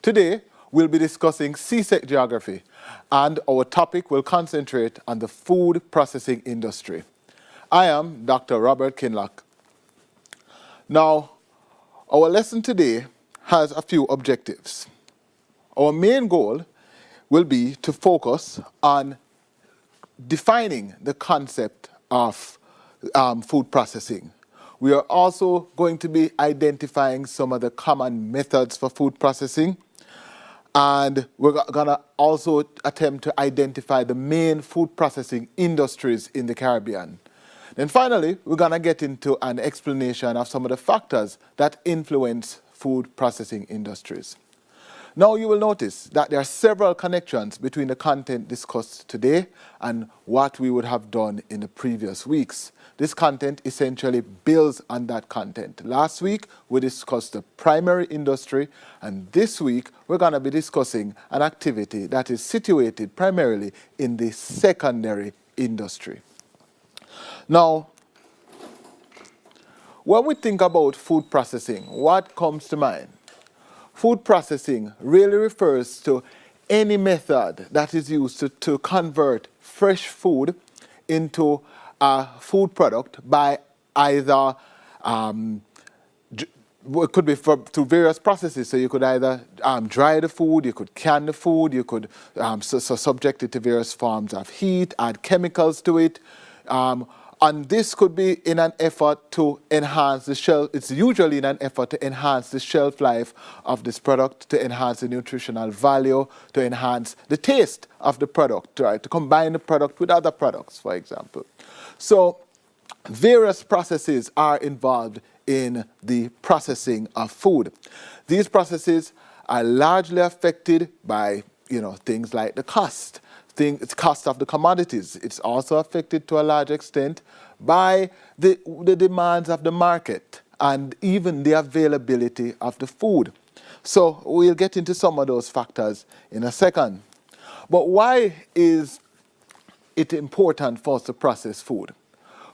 Today, we'll be discussing CSEC geography, and our topic will concentrate on the food processing industry. I am Dr. Robert Kinlock. Now, our lesson today has a few objectives. Our main goal will be to focus on defining the concept of food processing. We are also going to be identifying some of the common methods for food processing, and we're going to also attempt to identify the main food processing industries in the Caribbean. Then finally, we're going to get into an explanation of some of the factors that influence food processing industries. Now you will notice that there are several connections between the content discussed today and what we would have done in the previous weeks. This content essentially builds on that content. Last week, we discussed the primary industry, and this week, we're going to be discussing an activity that is situated primarily in the secondary industry. Now, when we think about food processing, what comes to mind? Food processing really refers to any method that is used to convert fresh food into a food product by either, it could be through various processes. So you could either dry the food, you could can the food, you could subject it to various forms of heat, add chemicals to it. And this could be in an effort to enhance the shelf. It's usually in an effort to enhance the shelf life of this product, to enhance the nutritional value, to enhance the taste of the product, right? To combine the product with other products, for example. So various processes are involved in the processing of food. These processes are largely affected by, things like the cost. It's cost of the commodities. It's also affected to a large extent by the demands of the market and even the availability of the food. So we'll get into some of those factors in a second. But why is it important for us to process food?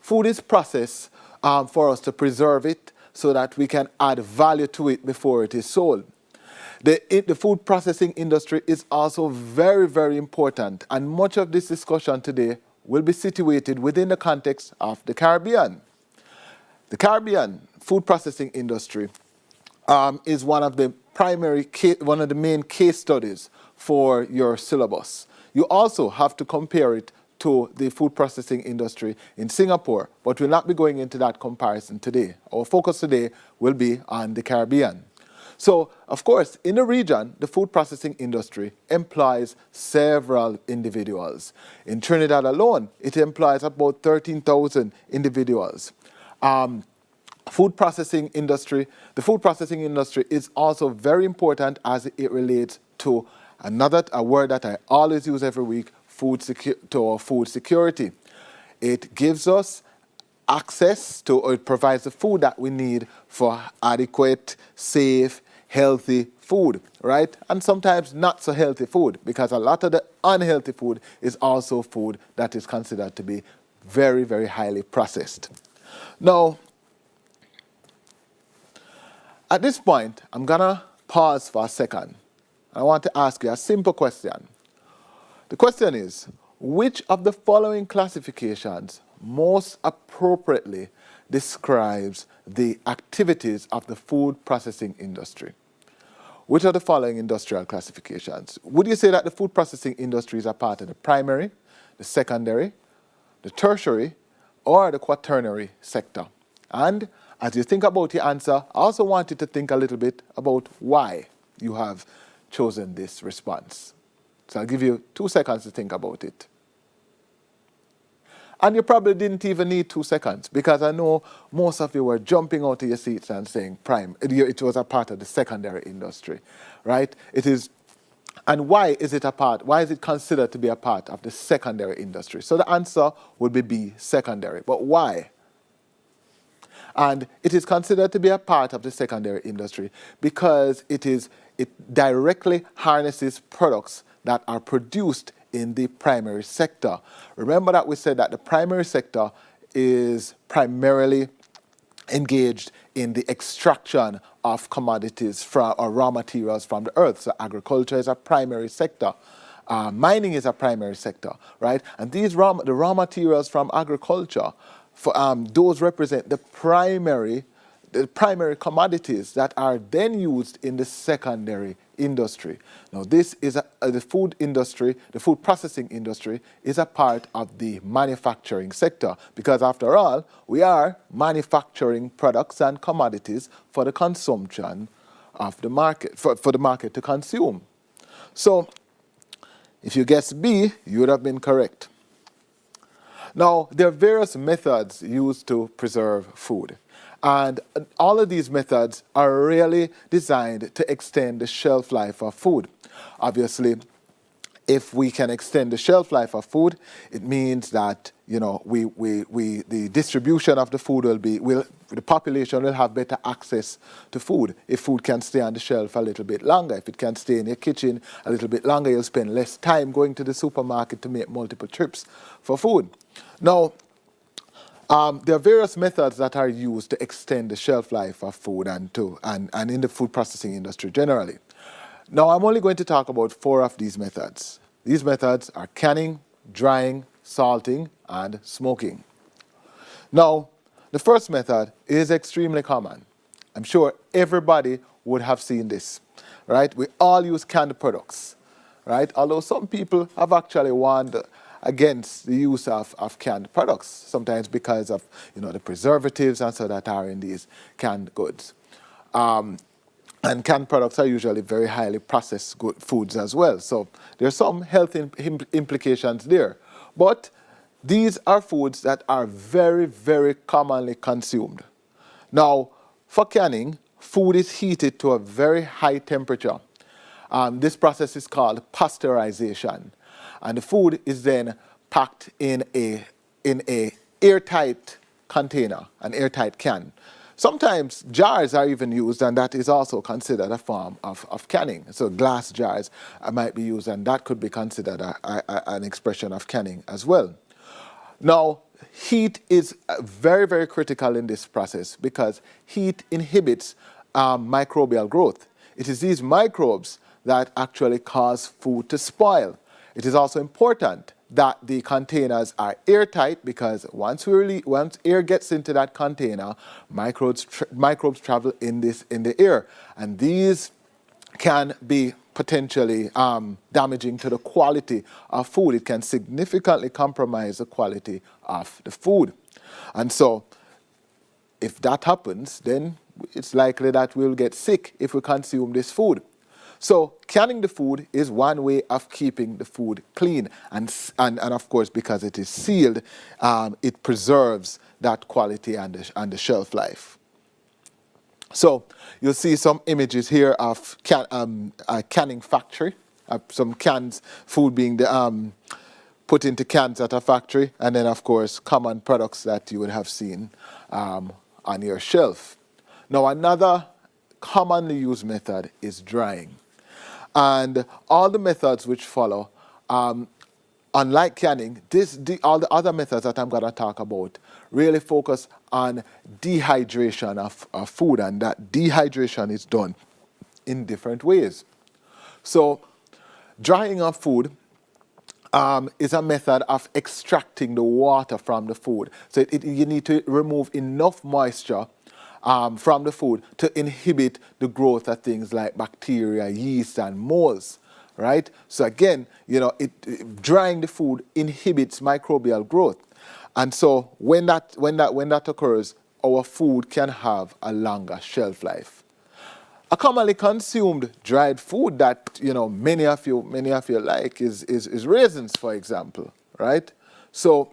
Food is processed for us to preserve it so that we can add value to it before it is sold. The food processing industry is also very, very important, and much of this discussion today will be situated within the context of the Caribbean. The Caribbean food processing industry is one of the main case studies for your syllabus. You also have to compare it to the food processing industry in Singapore, but we'll not be going into that comparison today. Our focus today will be on the Caribbean. So, of course, in the region, the food processing industry employs several individuals. In Trinidad alone, it employs about 13,000 individuals. The food processing industry is also very important as it relates to a word that I always use every week, food security. It gives us access to, or it provides the food that we need for adequate, safe, healthy food, right? And sometimes not so healthy food, because a lot of the unhealthy food is also food that is considered to be very, very highly processed. Now, at this point, I'm gonna pause for a second. I want to ask you a simple question. The question is, which of the following classifications most appropriately describes the activities of the food processing industry? Which are the following industrial classifications? Would you say that the food processing industry is a part of the primary, the secondary, the tertiary, or the quaternary sector? And as you think about your answer, I also want you to think a little bit about why you have chosen this response. So I'll give you 2 seconds to think about it. And you probably didn't even need 2 seconds, because I know most of you were jumping out of your seats and saying it was a part of the secondary industry, right? It is. And why is it considered to be a part of the secondary industry? So the answer would be B, secondary. But why? And it is considered to be a part of the secondary industry because it directly harnesses products that are produced in the primary sector. Remember that we said that the primary sector is primarily engaged in the extraction of commodities from, or raw materials from the earth. So agriculture is a primary sector. Mining is a primary sector, right? And the raw materials from agriculture, those represent the primary commodities that are then used in the secondary industry. Now, this is the food industry, the food processing industry is a part of the manufacturing sector, because after all, we are manufacturing products and commodities for the consumption of the market, for the market to consume. So, if you guessed B, you would have been correct. Now, there are various methods used to preserve food. And all of these methods are really designed to extend the shelf life of food. Obviously, if we can extend the shelf life of food, it means that, you know, the distribution of the food the population will have better access to food. If food can stay on the shelf a little bit longer, if it can stay in your kitchen a little bit longer, you'll spend less time going to the supermarket to make multiple trips for food. Now, there are various methods that are used to extend the shelf life of food and in the food processing industry generally. Now, I'm only going to talk about 4 of these methods. These methods are canning, drying, salting, and smoking. Now, the first method is extremely common. I'm sure everybody would have seen this, right? We all use canned products, right? Although some people have actually warned against the use of canned products, sometimes because of, you know, the preservatives and so that are in these canned goods. And canned products are usually very highly processed foods as well. So there's some health implications there. But these are foods that are very, very commonly consumed. Now, for canning, food is heated to a very high temperature. This process is called pasteurization. And the food is then packed in a airtight container, an airtight can. Sometimes jars are even used, and that is also considered a form of canning. So glass jars might be used, and that could be considered an expression of canning as well. Now, heat is very, very critical in this process because heat inhibits microbial growth. It is these microbes that actually cause food to spoil. It is also important that the containers are airtight, because once air gets into that container, microbes travel in the air, and these can be potentially damaging to the quality of food. It can significantly compromise the quality of the food. And so if that happens, then it's likely that we'll get sick if we consume this food. So canning the food is one way of keeping the food clean. And of course, because it is sealed, it preserves that quality and the shelf life. So you'll see some images here of a canning factory, some cans, food being put into cans at a factory, and then of course common products that you would have seen on your shelf. Now, another commonly used method is drying. And all the methods which follow, unlike canning, all the other methods that I'm going to talk about really focus on dehydration of food, and that dehydration is done in different ways. So drying of food is a method of extracting the water from the food. So you need to remove enough moisture from the food to inhibit the growth of things like bacteria, yeast, and molds, right? So again, you know, drying the food inhibits microbial growth, and so when that occurs, our food can have a longer shelf life. A commonly consumed dried food that, you know, many of you like is raisins, for example, right? So,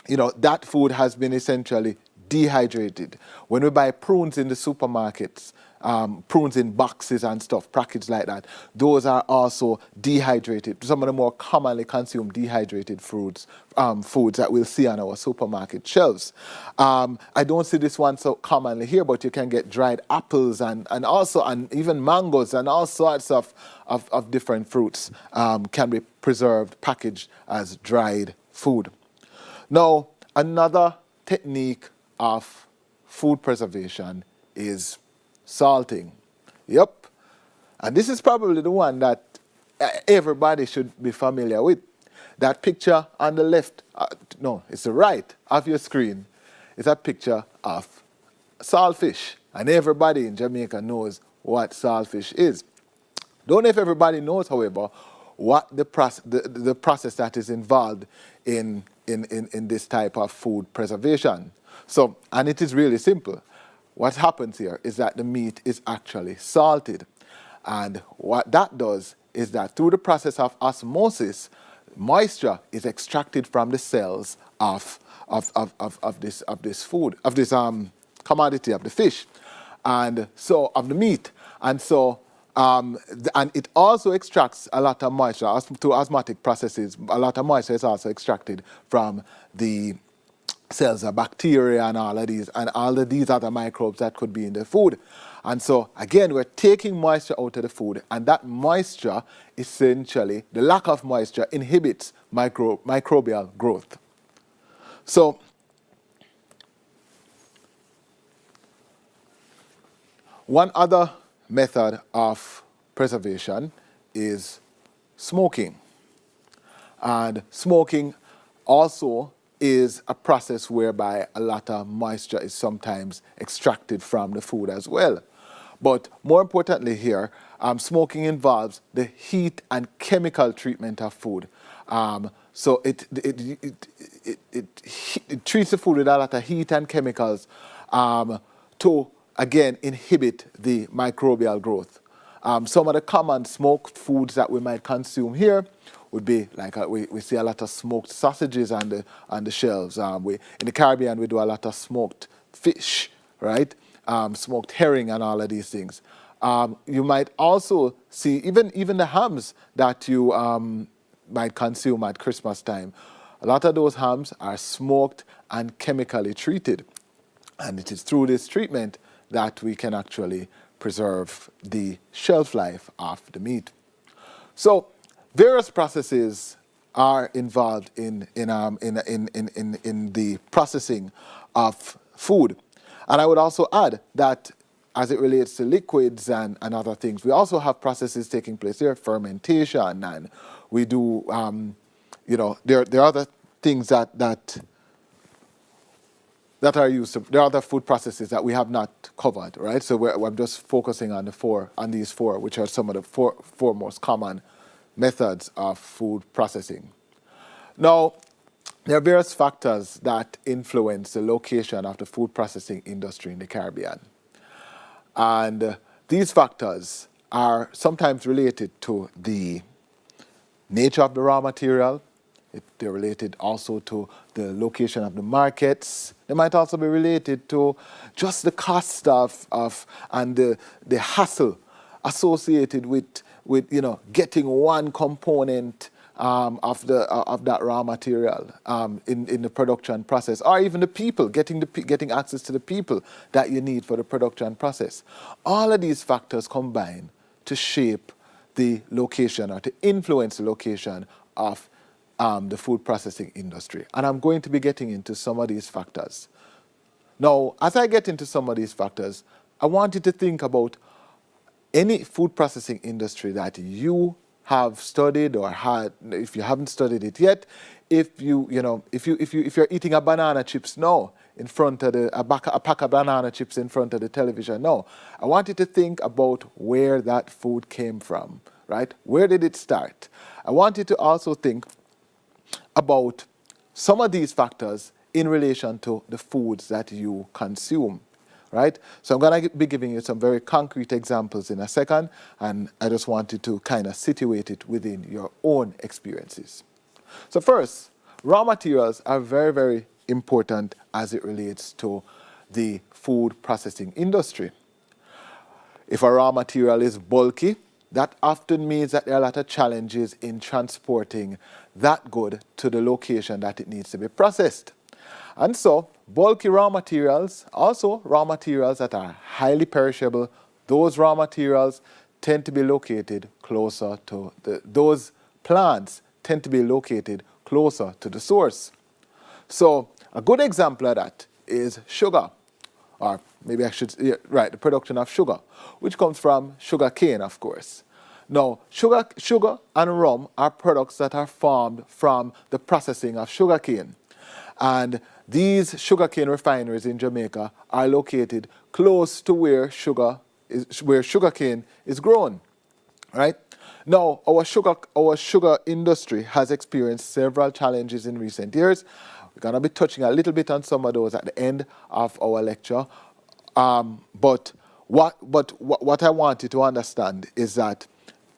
you know, that food has been essentially dehydrated. When we buy prunes in the supermarkets, prunes in boxes and stuff, packaged like that, those are also dehydrated. Some of the more commonly consumed dehydrated foods that we'll see on our supermarket shelves. I don't see this one so commonly here, but you can get dried apples and even mangoes and all sorts of different fruits can be preserved, packaged as dried food. Now, another technique of food preservation is salting. Yep. And this is probably the one that everybody should be familiar with. That picture on the left, no, it's the right of your screen, is a picture of saltfish. And everybody in Jamaica knows what saltfish is. Don't know if everybody knows, however, what the process that is involved in this type of food preservation. So, and it is really simple. What happens here is that the meat is actually salted. And what that does is that through the process of osmosis, moisture is extracted from the cells of this food, of this commodity, of the fish, and so of the meat. And so and it also extracts a lot of moisture through osmotic processes. A lot of moisture is also extracted from the cells of bacteria and all of these other microbes that could be in the food. And so again, we're taking moisture out of the food, and that moisture, essentially, the lack of moisture inhibits microbial growth. So one other method of preservation is smoking. And smoking also is a process whereby a lot of moisture is sometimes extracted from the food as well. But more importantly here, smoking involves the heat and chemical treatment of food. So it treats the food with a lot of heat and chemicals to, again, inhibit the microbial growth. Some of the common smoked foods that we might consume here would be like we see a lot of smoked sausages on the shelves. In the Caribbean, we do a lot of smoked fish, right? Smoked herring and all of these things. You might also see even the hams that you might consume at Christmas time. A lot of those hams are smoked and chemically treated. And it is through this treatment that we can actually preserve the shelf life of the meat. So various processes are involved in the processing of food. And I would also add that as it relates to liquids and other things, we also have processes taking place there, fermentation, and we do, there are other things that are used. There are other food processes that we have not covered, right? So I'm just focusing on these four, which are some of the four most common methods of food processing. Now, there are various factors that influence the location of the food processing industry in the Caribbean. And these factors are sometimes related to the nature of the raw material. They're related also to the location of the markets. They might also be related to just the cost of and the hassle associated with getting one component of that raw material in the production process, or even the people, getting access to the people that you need for the production process. All of these factors combine to shape the location or to influence the location of the food processing industry. And I'm going to be getting into some of these factors. Now, as I get into some of these factors, I want you to think about any food processing industry that you have studied or had. If you haven't studied it yet, if you're eating a banana chips now in front of a pack of banana chips in front of the television now, I want you to think about where that food came from, right? Where did it start? I want you to also think about some of these factors in relation to the foods that you consume, right? So I'm going to be giving you some very concrete examples in a second, and I just want you to kind of situate it within your own experiences. So first, raw materials are very, very important as it relates to the food processing industry. If a raw material is bulky, that often means that there are a lot of challenges in transporting that good to the location that it needs to be processed. And so, bulky raw materials, also raw materials that are highly perishable, those raw materials tend to be located closer to those plants tend to be located closer to the source. So, a good example of that is sugar. or maybe I should, yeah, right, the production of sugar, which comes from sugar cane, of course. Now, sugar and rum are products that are formed from the processing of sugar cane. And these sugarcane refineries in Jamaica are located close to where sugarcane is grown, right? Now, our sugar industry has experienced several challenges in recent years. We're going to be touching a little bit on some of those at the end of our lecture. But what I want you to understand is that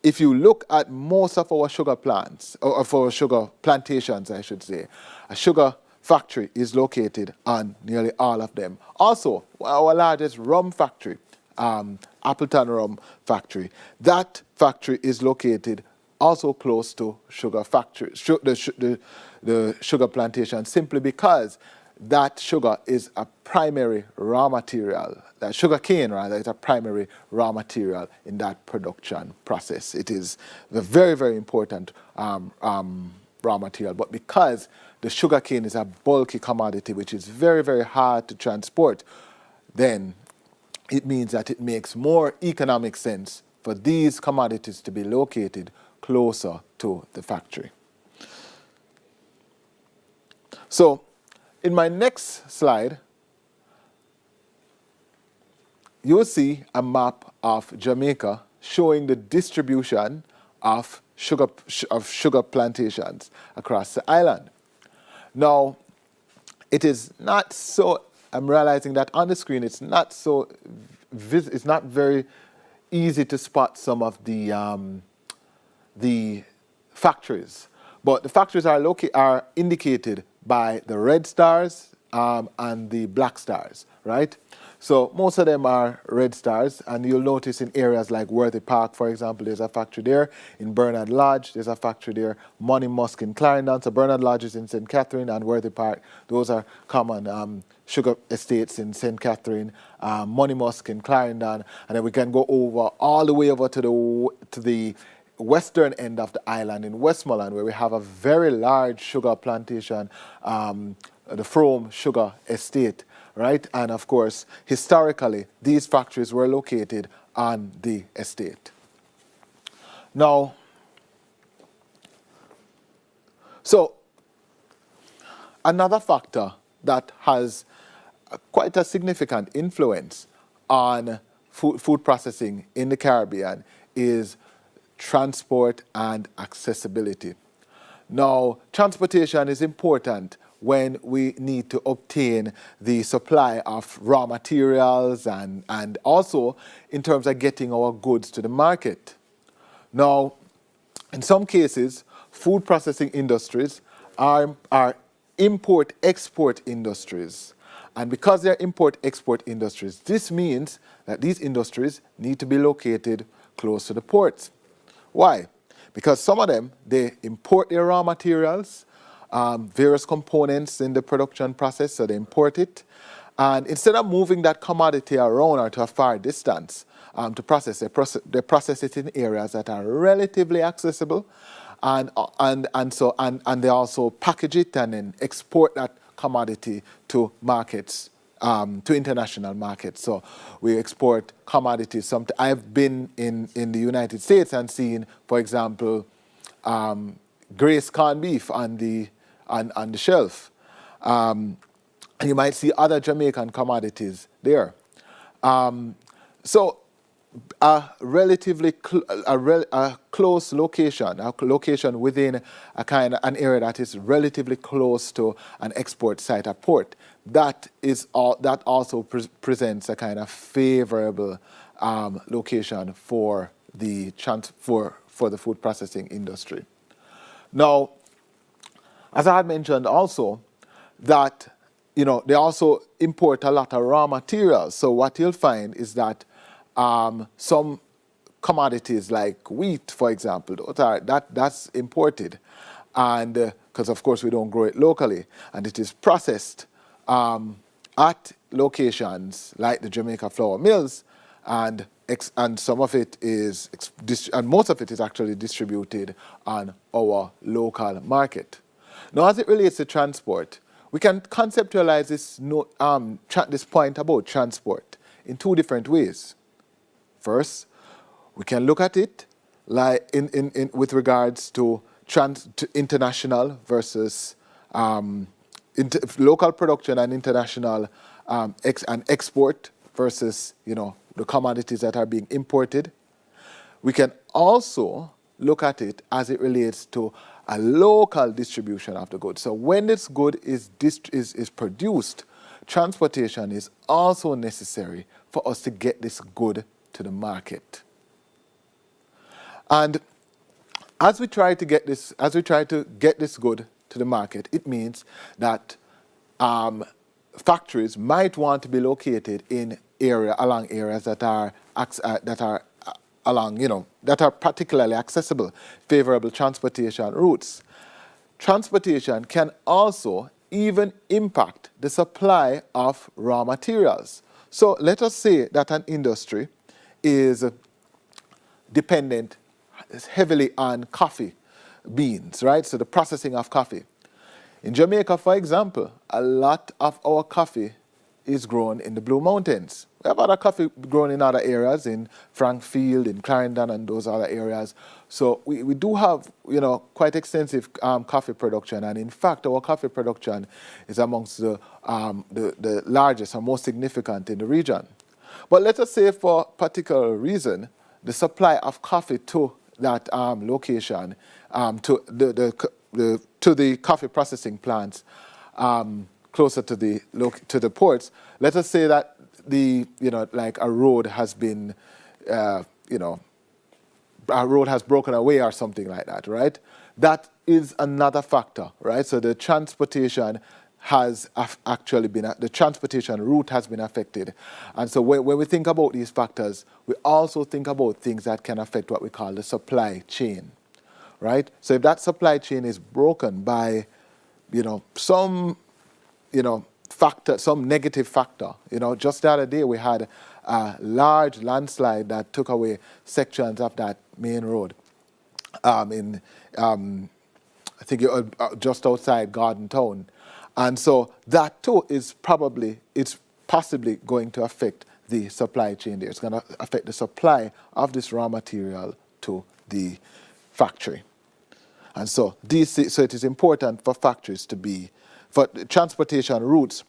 if you look at most of our sugar plants, or of our sugar plantations, I should say, a sugar factory is located on nearly all of them. Also, our largest rum factory, Appleton Rum Factory, that factory is located also close to sugar factory, the sugar plantation, simply because that sugar is a primary raw material. That sugar cane, rather, is a primary raw material in that production process. It is a very, very important raw material. But because the sugar cane is a bulky commodity, which is very, very hard to transport, then it means that it makes more economic sense for these commodities to be located closer to the factory. So, in my next slide, you'll see a map of Jamaica showing the distribution of sugar plantations across the island. Now, it is not so, I'm realizing that on the screen it's not so, it's not very easy to spot some of the factories. But the factories are indicated by the red stars and the black stars, right? So most of them are red stars, and you'll notice in areas like Worthy Park, for example, there's a factory there. In Bernard Lodge, there's a factory there. Money Musk in Clarendon. So Bernard Lodge is in St. Catherine, and Worthy Park, those are common sugar estates in St. Catherine. Money Musk in Clarendon, and then we can go over all the way over to the western end of the island in Westmoreland, where we have a very large sugar plantation, the Frome Sugar Estate, right? And of course, historically, these factories were located on the estate. Now, so another factor that has quite a significant influence on food processing in the Caribbean is transport and accessibility. Now, transportation is important when we need to obtain the supply of raw materials and also in terms of getting our goods to the market. Now, in some cases, food processing industries are import-export industries. And because they're import-export industries, this means that these industries need to be located close to the ports. Why? Because some of them, they import their raw materials, various components in the production process, so they import it. And instead of moving that commodity around or to a far distance to process, they process it in areas that are relatively accessible, and they also package it and then export that commodity to markets, to international markets. So we export commodities. I've been in the United States and seen, for example, Grace corned beef on the shelf. And you might see other Jamaican commodities there. So a relatively close location, a location within an area that is relatively close to an export site, a port, that also presents a kind of favorable location for the food processing industry. Now, as I had mentioned also, that they also import a lot of raw materials. So what you'll find is that some commodities like wheat, for example, that's imported, and because of course we don't grow it locally, and it is processed at locations like the Jamaica Flour Mills, and some of it is, and most of it is actually distributed on our local market. Now, as it relates to transport, We can conceptualize this point about transport in two different ways. First, we can look at it like with regards to international versus local production and international export versus the commodities that are being imported. We can also look at it as it relates to a local distribution of the good. So when this good is produced, transportation is also necessary for us to get this good to the market. And as we try to get this good to the market, it means that factories might want to be located along areas that are particularly accessible, favorable transportation routes. Transportation can also even impact the supply of raw materials. So let us say that an industry is dependent heavily on coffee beans, right? So the processing of coffee. In Jamaica, for example, a lot of our coffee is grown in the Blue Mountains. We have other coffee grown in other areas, in Frankfield, in Clarendon, and those other areas. So we do have, quite extensive coffee production, and in fact, our coffee production is amongst the largest or most significant in the region. But let us say, for a particular reason, the supply of coffee to that location, to the coffee processing plants closer to the ports. Let us say that a road has been, a road has broken away or something like that, right? That is another factor, right? So the transportation has actually been, the transportation route has been affected. And so when we think about these factors, we also think about things that can affect what we call the supply chain, right? So if that supply chain is broken by, some factor, some negative factor, just the other day we had a large landslide that took away sections of that main road I think just outside Garden Town. And so that too is possibly going to affect the supply chain there. It's going to affect the supply of this raw material to the factory. And so it is important for factories for transportation routes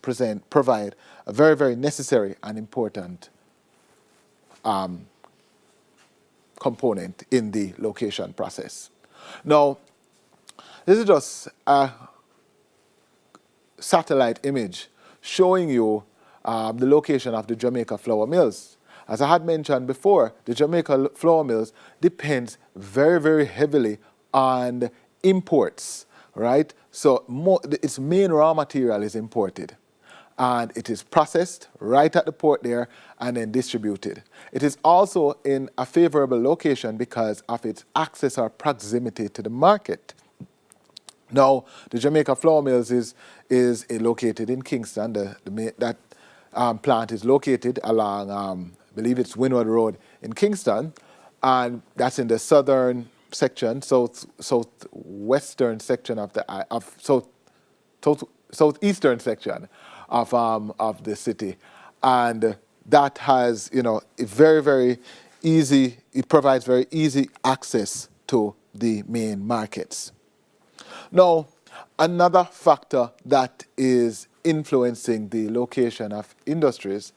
provide a very, very necessary and important component in the location process. Now, this is just a satellite image showing you the location of the Jamaica flour mills. As I had mentioned before, the Jamaica flour mills depends very, very heavily on imports, right? So its main raw material is imported, and it is processed right at the port there and then distributed. It is also in a favorable location because of its access or proximity to the market. Now, the Jamaica flour mills is located in Kingston. That plant is located along, I believe it's Windward Road in Kingston, and that's in the southern section, southwestern section southeastern section of the city, and that has a very, very easy. It provides very easy access to the main markets. Now, another factor that is influencing the location of industries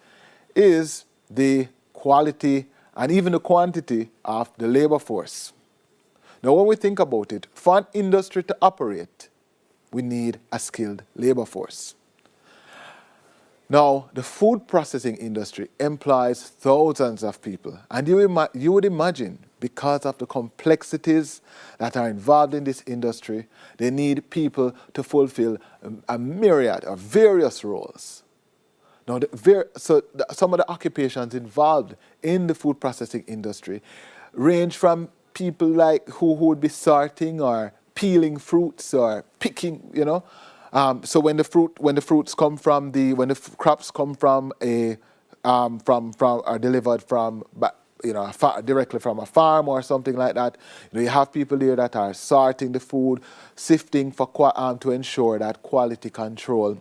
is the quality and even the quantity of the labor force. Now, when we think about it, for an industry to operate, we need a skilled labor force. Now, the food processing industry employs thousands of people, and you would imagine, because of the complexities that are involved in this industry, they need people to fulfill a myriad of various roles. Now, some of the occupations involved in the food processing industry range from people like who would be sorting or peeling fruits or picking, So when the crops come from are delivered from directly from a farm or something like that. You have people there that are sorting the food, sifting to ensure that quality control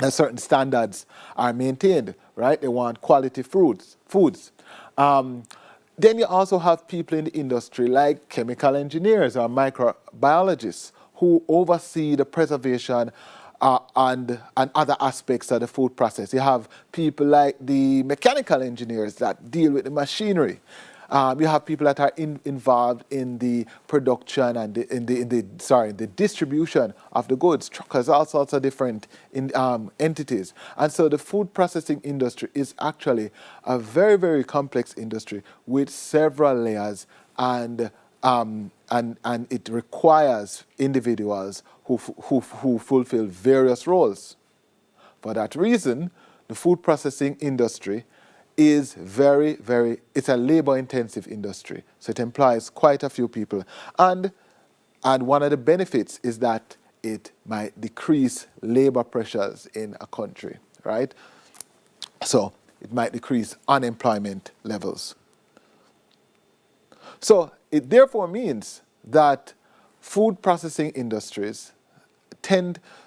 and certain standards are maintained, right? They want quality foods. Then you also have people in the industry like chemical engineers or microbiologists who oversee the preservation and other aspects of the food process. You have people like the mechanical engineers that deal with the machinery. You have people that are involved in the production and the distribution of the goods, truckers, all sorts of different entities. And so the food processing industry is actually a very, very complex industry with several layers, and it requires individuals who fulfill various roles. For that reason, the food processing industry is it's a labor-intensive industry. So it employs quite a few people. And one of the benefits is that it might decrease labor pressures in a country, right? So it might decrease unemployment levels. So it therefore means that food processing industries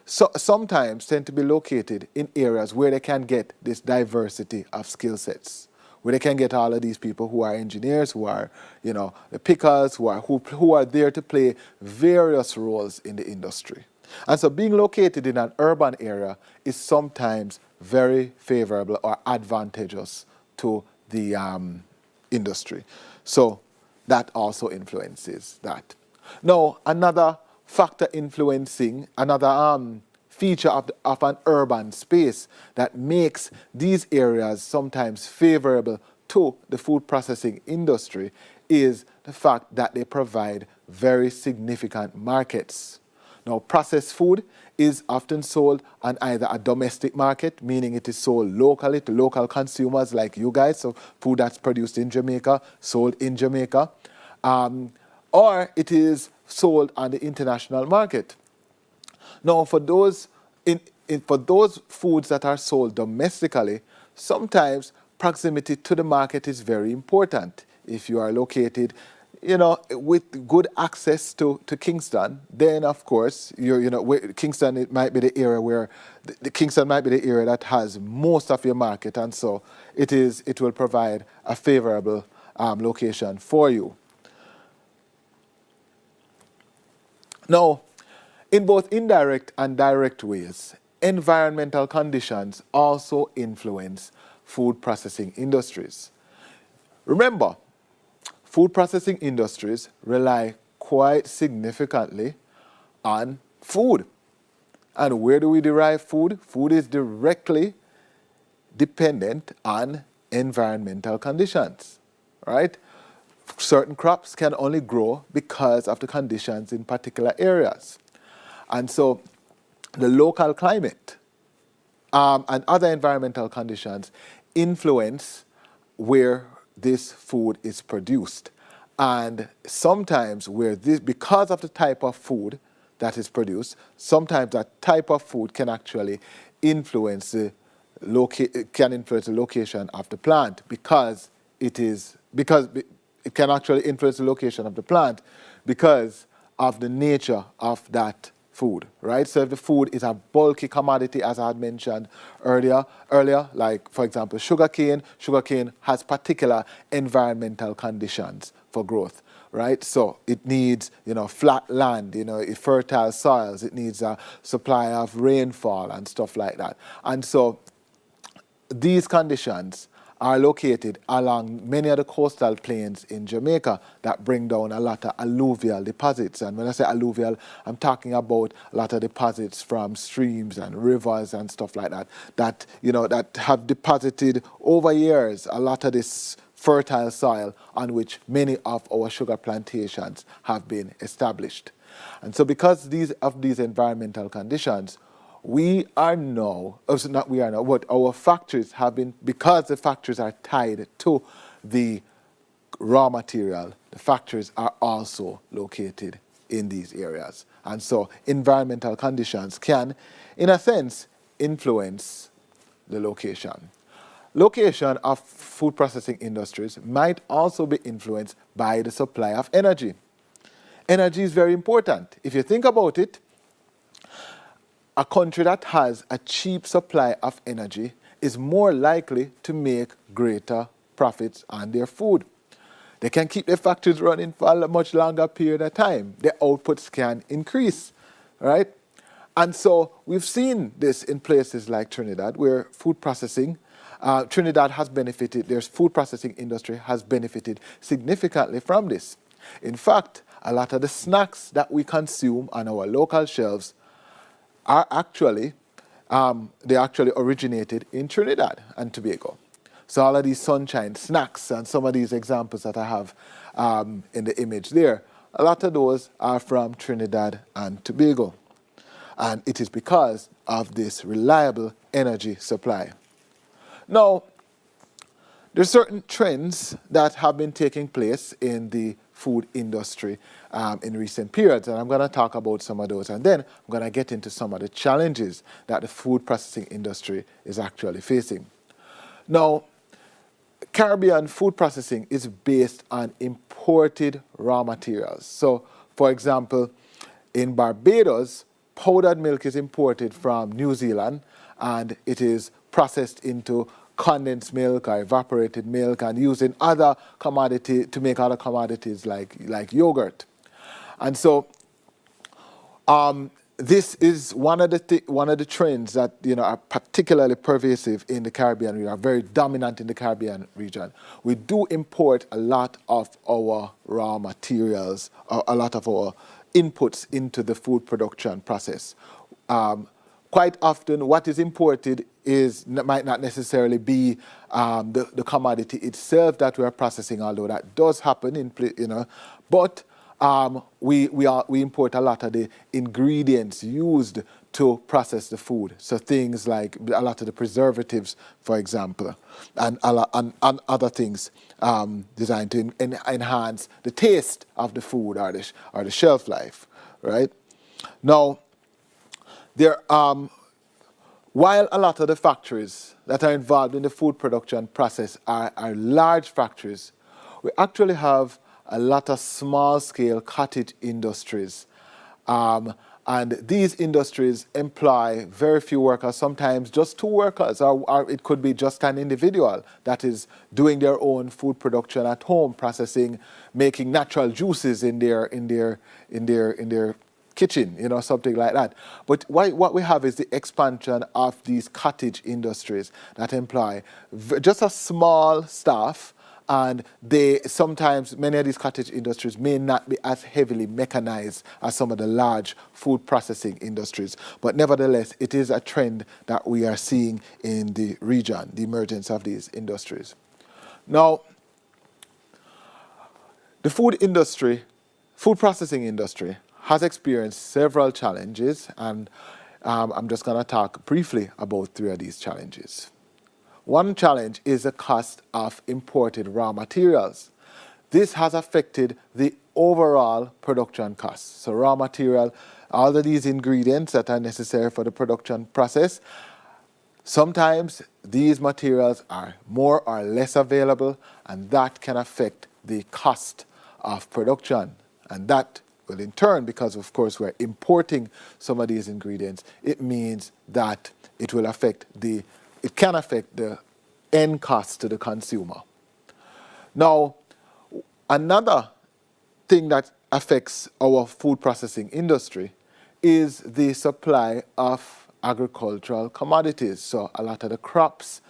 sometimes tend to be located in areas where they can get this diversity of skill sets, where they can get all of these people who are engineers, who are, the pickers, who are there to play various roles in the industry. And so being located in an urban area is sometimes very favorable or advantageous to the industry. So that also influences that. Now, another factor influencing, another feature of an urban space that makes these areas sometimes favorable to the food processing industry is the fact that they provide very significant markets. Now, processed food is often sold on either a domestic market, meaning it is sold locally to local consumers like you guys, so food that's produced in Jamaica, sold in Jamaica, or it is sold on the international market. Now, for those foods that are sold domestically, sometimes proximity to the market is very important. If you are located, with good access to Kingston, then of course Kingston, it might be the area where Kingston might be the area that has most of your market, and so it will provide a favorable location for you. Now, in both indirect and direct ways, environmental conditions also influence food processing industries. Remember, food processing industries rely quite significantly on food. And where do we derive food? Food is directly dependent on environmental conditions, right? Certain crops can only grow because of the conditions in particular areas. And so the local climate and other environmental conditions influence where this food is produced. And sometimes because of the type of food that is produced, sometimes that type of food can actually influence the location of the plant because it can actually influence the location of the plant because of the nature of that food, right? So if the food is a bulky commodity, as I had mentioned earlier, like, for example, sugarcane has particular environmental conditions for growth, right? So it needs, flat land, fertile soils, it needs a supply of rainfall and stuff like that. And so these conditions are located along many of the coastal plains in Jamaica that bring down a lot of alluvial deposits. And when I say alluvial, I'm talking about a lot of deposits from streams and rivers and stuff like that, that have deposited over years a lot of this fertile soil on which many of our sugar plantations have been established. And so because of these environmental conditions, our factories have been, because the factories are tied to the raw material, the factories are also located in these areas. And so environmental conditions can, in a sense, influence the location. Location of food processing industries might also be influenced by the supply of energy. Energy is very important. If you think about it, a country that has a cheap supply of energy is more likely to make greater profits on their food. They can keep their factories running for a much longer period of time. Their outputs can increase, right? And so we've seen this in places like Trinidad, where food processing, Trinidad has benefited, their food processing industry has benefited significantly from this. In fact, a lot of the snacks that we consume on our local shelves are actually, they actually originated in Trinidad and Tobago. So all of these sunshine snacks and some of these examples that I have in the image there, a lot of those are from Trinidad and Tobago. And it is because of this reliable energy supply. Now, there are certain trends that have been taking place in the food industry in recent periods, and I'm going to talk about some of those, and then I'm going to get into some of the challenges that the food processing industry is actually facing. Now, Caribbean food processing is based on imported raw materials. So, for example, in Barbados, powdered milk is imported from New Zealand, and it is processed into condensed milk or evaporated milk and used in other commodity to make other commodities like yogurt. And so this is one of the trends that are particularly pervasive in the Caribbean region, are very dominant in the Caribbean region. We do import a lot of our raw materials, a lot of our inputs into the food production process. Quite often, what is imported might not necessarily be the commodity itself that we are processing, although that does happen but we import a lot of the ingredients used to process the food. So things like a lot of the preservatives, for example, and other things designed to enhance the taste of the food or the shelf life, right? Now, while a lot of the factories that are involved in the food production process are large factories, we actually have a lot of small-scale cottage industries. And these industries employ very few workers, sometimes just 2 workers, or it could be just an individual that is doing their own food production at home, processing, making natural juices in their kitchen, something like that. But what we have is the expansion of these cottage industries that employ just a small staff, and many of these cottage industries may not be as heavily mechanized as some of the large food processing industries. But nevertheless, it is a trend that we are seeing in the region, the emergence of these industries. Now, the food processing industry has experienced several challenges, and I'm just going to talk briefly about 3 of these challenges. One challenge is the cost of imported raw materials. This has affected the overall production costs. So raw material, all of these ingredients that are necessary for the production process, sometimes these materials are more or less available, and that can affect the cost of production. And that will in turn, because of course we're importing some of these ingredients, it means that it can affect the end cost to the consumer. Now, another thing that affects our food processing industry is the supply of agricultural commodities. So a lot of the crops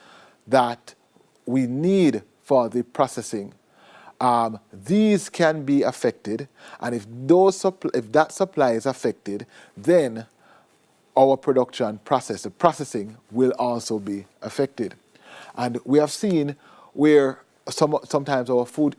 that we need for the processing, these can be affected, and if that supply is affected, then our production process, the processing, will also be affected. And we have seen where sometimes our food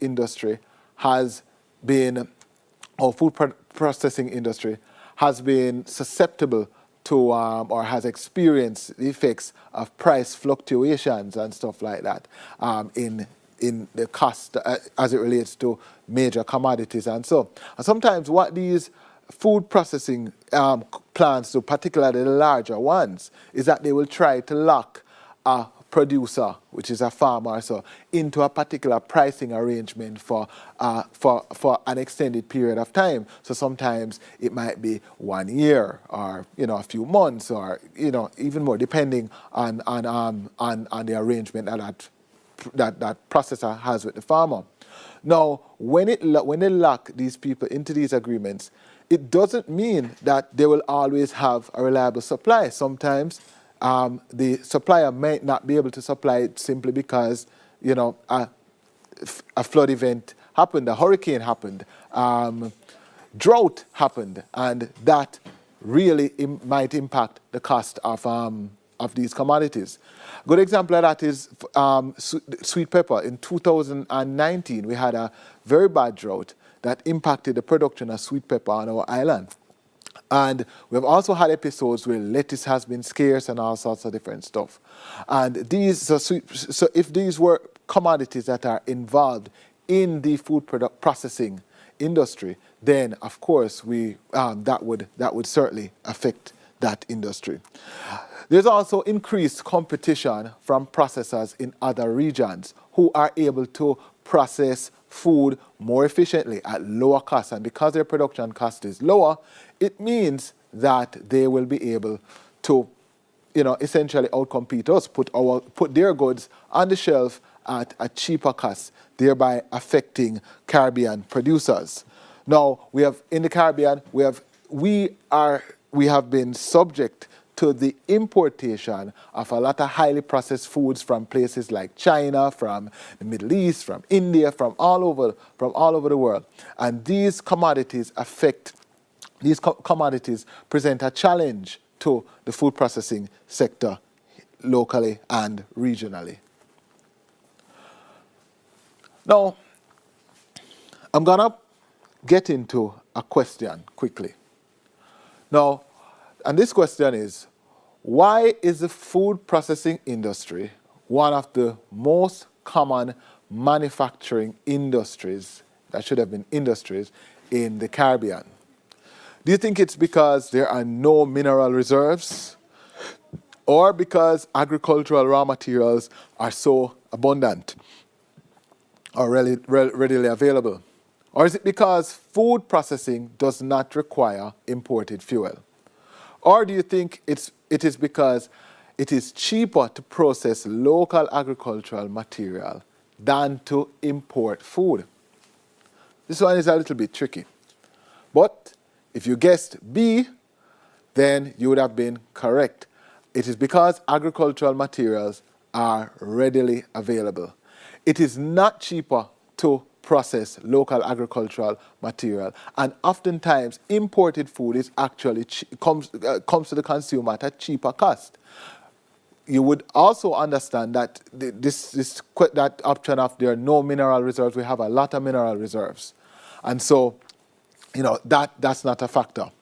processing industry has been susceptible to or has experienced the effects of price fluctuations and stuff like that in the cost as it relates to major commodities and so. And sometimes what these food processing plants do, particularly the larger ones, is that they will try to lock a producer, which is a farmer, so into a particular pricing arrangement for an extended period of time. So sometimes it might be 1 year, or a few months, or even more, depending on the arrangement that processor has with the farmer. Now, when they lock these people into these agreements, it doesn't mean that they will always have a reliable supply. Sometimes the supplier might not be able to supply it simply because a flood event happened, a hurricane happened, drought happened, and that really might impact the cost of these commodities. A good example of that is sweet pepper. In 2019, we had a very bad drought that impacted the production of sweet pepper on our island. And we've also had episodes where lettuce has been scarce and all sorts of different stuff. And so if these were commodities that are involved in the food processing industry, then of course that would certainly affect that industry. There's also increased competition from processors in other regions who are able to process food more efficiently at lower cost. And because their production cost is lower, it means that they will be able to, essentially outcompete us, put their goods on the shelf at a cheaper cost, thereby affecting Caribbean producers. Now, in the Caribbean, we have been subject to the importation of a lot of highly processed foods from places like China, from the Middle East, from India, from all over the world. And these commodities present a challenge to the food processing sector locally and regionally. Now, I'm gonna get into a question quickly. Now, and this question is, why is the food processing industry one of the most common manufacturing industries, that should have been industries, in the Caribbean? Do you think it's because there are no mineral reserves, or because agricultural raw materials are so abundant or readily available? Or is it because food processing does not require imported fuel? Or do you think it is because it is cheaper to process local agricultural material than to import food? This one is a little bit tricky. But if you guessed B, then you would have been correct. It is because agricultural materials are readily available. It is not cheaper to process local agricultural material, and oftentimes imported food is actually comes to the consumer at a cheaper cost. You would also understand that that option of there are no mineral reserves, we have a lot of mineral reserves, and so that's not a factor.